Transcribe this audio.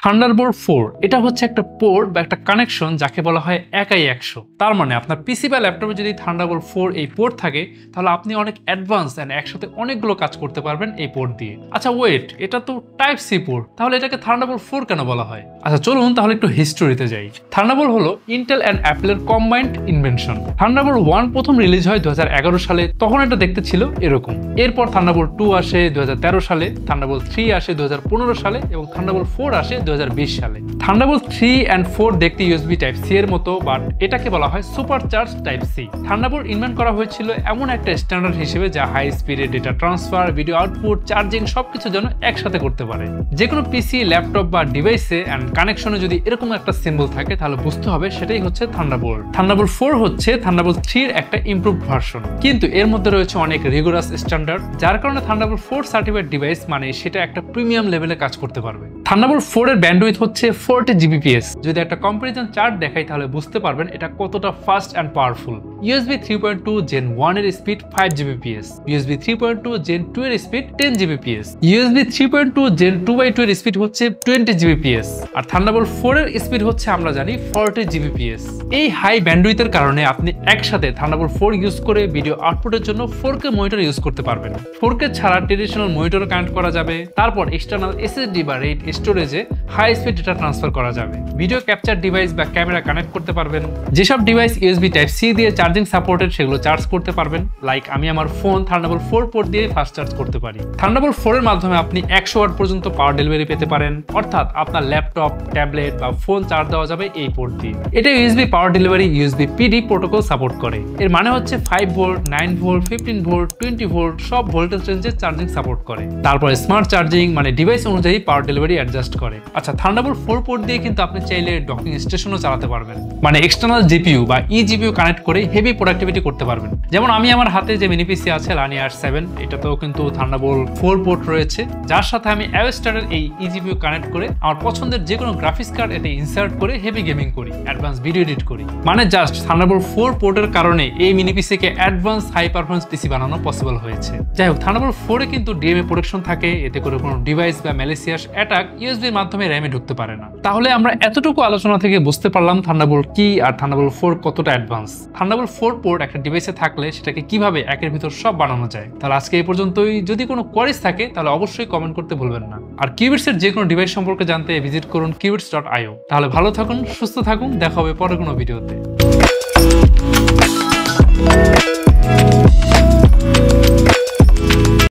Thunderbolt 4 এটা হচ্ছে একটা পোর্ট বা একটা কানেকশন যাকে বলা হয় একাই 100। তার মানে আপনার পিসি বা ল্যাপটপে যদি থান্ডারবোল্ট 4 এই পোর্ট থাকে তাহলে আপনি অনেক অ্যাডভান্স এন্ড একসাথে অনেকগুলো কাজ করতে পারবেন এই পোর্ট দিয়ে। আচ্ছা ওয়েট, এটা তো টাইপ সি পোর্ট, তাহলে এটাকে থান্ডারবোল্ট 4 কেন বলা হয়? আচ্ছা চলুন তাহলে একটু হিস্টোরিতে যাই। থান্ডারবোল্ট হলো ইন্টেল এন্ড অ্যাপলের কম্বাইন্ড ইনভেনশন। থান্ডারবোল্ট 1 প্রথম রিলিজ হয় 2011 সালে, তখন এটা দেখতে ছিল এরকম। এরপর থান্ডারবোল্ট 2 আসে 2013 সালে, থান্ডারবোল্ট 3 আসে 2015 সালে এবং থান্ডারবোল্ট 4 আসে 2020 সালে। থান্ডারবোল্ট 3 এন্ড 4 দেখতে ইউএসবি টাইপ সি এর মতো, বাট এটাকে বলা হয় super charge type C. Thunderbolt invent করা হয়েছিল এমন একটা স্ট্যান্ডার্ড হিসেবে যা হাই স্পিডে data transfer, video output, charging সবকিছু যেন একসাথে করতে পারে। যে কোনো পিসি, ল্যাপটপ বা ডিভাইসে এন্ড কানেকশনে যদি এরকম একটা সিম্বল থাকে তাহলে বুঝতে হবে সেটাই হচ্ছে থান্ডারবোল্ট। থান্ডারবোল্ট 4 হচ্ছে থান্ডারবোল্ট 3 এর একটা ইমপ্রুভড ভার্সন, কিন্তু এর মধ্যে রয়েছে অনেক রিগোরাস স্ট্যান্ডার্ড, যার কারণে থান্ডারবোল্ট 4 সার্টিফাইড ডিভাইস মানে সেটা একটা প্রিমিয়াম লেভেলে কাজ করতে পারবে। থান্ডারবোল্ট 4 এর ব্যান্ডউইথ হচ্ছে 40 Gbps। যদি একটা কম্পারিজন চার্ট দেখাই তাহলে বুঝতে পারবেন এটা কতটা fast and powerful. USB 3.2 Gen 1 এর স্পিড 5 Gbps, USB 3.2 Gen 2 এর speed 10 Gbps, USB 3.2 Gen 2x2 এর স্পিড হচ্ছে 20 Gbps, আর থান্ডারবোল্ট 4 এর স্পিড হচ্ছে আমরা জানি 40 Gbps। এই হাই ব্যান্ডউইথের কারণে আপনি একসাথে থান্ডারবোল্ট 4 ইউজ করে ভিডিও আউটপুটের জন্য 4K মনিটর ইউজ করতে পারবেন। 4K ছাড়া ট্রেডিশনাল মনিটর কানেক্ট করা যাবে, তারপর এক্সটার্নাল SSD বা RAID স্টোরেজে হাই স্পিড ডেটা ট্রান্সফার করা যাবে, ভিডিও ক্যাপচার ডিভাইস বা ক্যামেরা কানেক্ট করতে পারবেন। যেসব ডিভাইস USB টাইপ সি দিয়ে চার্জিং সাপোর্টেড সেগুলো চার্জ করতে পারবেন, লাইক আমি আমার ফোন থান্ডারবোল্ট 4 পোর্ট দিয়ে ফাস্ট চার্জ করতে পারি। থান্ডারবোল্ট 4 এর মাধ্যমে আপনি 100 ওয়াট পর্যন্ত পাওয়ার ডেলিভারি পেতে পারেন, অর্থাৎ আপনার ল্যাপটপ, ট্যাবলেট বা ফোন চার্জ দেওয়া যাবে এই পোর্ট দিয়ে। এটা USB পাওয়ার delivery USB PD protocol support করে। এর মানে হচ্ছে 5 ভোল্ট, 9 ভোল্ট, 15 ভোল্ট, 20 ভোল্ট সব ভোল্টেজ রেঞ্জে চার্জিং সাপোর্ট করে। তারপরে স্মার্ট চার্জিং মানে ডিভাইস অনুযায়ী পাওয়ার ডেলিভারি অ্যাডজাস্ট করে। আচ্ছা থান্ডারবোল্ট 4 পোর্ট দিয়ে কিন্তু আপনি চাইলে ডকিং স্টেশনও চালাতে পারবেন, মানে এক্সটার্নাল জিপিইউ বা eGPU কানেক্ট করে হেভি প্রোডাক্টিভিটি করতে পারবেন। যেমন আমি আমার হাতে যে মিনি পিসি আছে Lanier R7, এটাতেও কিন্তু থান্ডারবোল্ট 4 পোর্ট রয়েছে, যার সাথে আমি অ্যাওয়েস্টারের এই eGPU কানেক্ট করে আমার পছন্দের যে কোনো গ্রাফিক্স কার্ড এতে ইনসার্ট করে হেভি গেমিং করি, অ্যাডভান্স ভিডিও এডিট করি। মানে জাস্ট থান্ডারবোল্ট 4 পোর্টের কারণে এই মিনি পিসিকে অ্যাডভান্স হাই পারফরম্যান্স পিসি বানানো পসিবল হয়েছে। যাই হোক, থান্ডারবোল্ট 4 এ কিন্তু DMA প্রোটেকশন থাকে, এতে করে কোনো ডিভাইস বা ম্যালিসিয়াস অ্যাটাক USB এর মাধ্যমে র্যামে ঢুকতে পারে না। তাহলে আমরা এতটুকু আলোচনা থেকে বুঝতে পারলাম থান্ডারবোল্ট কি আর থান্ডারবোল্ট 4 কতটা অ্যাডভান্স। থান্ডারবোল্ট 4 পোর্ট একটা ডিভাইসে থাকলে সেটাকে কিভাবে একের ভিতর সব বানানো যায়। তাহলে আজকে এই পর্যন্তই। যদি কোনো কোয়ারিজ থাকে তাহলে অবশ্যই কমেন্ট করতে ভুলবেন না। আর কিউবিটস এর যে কোনো ডিভাইস সম্পর্কে জানতে ভিজিট করুন qubits.io। তাহলে ভালো থাকুন, সুস্থ থাকুন, দেখা হবে পরের কোনো ভিডিওতে।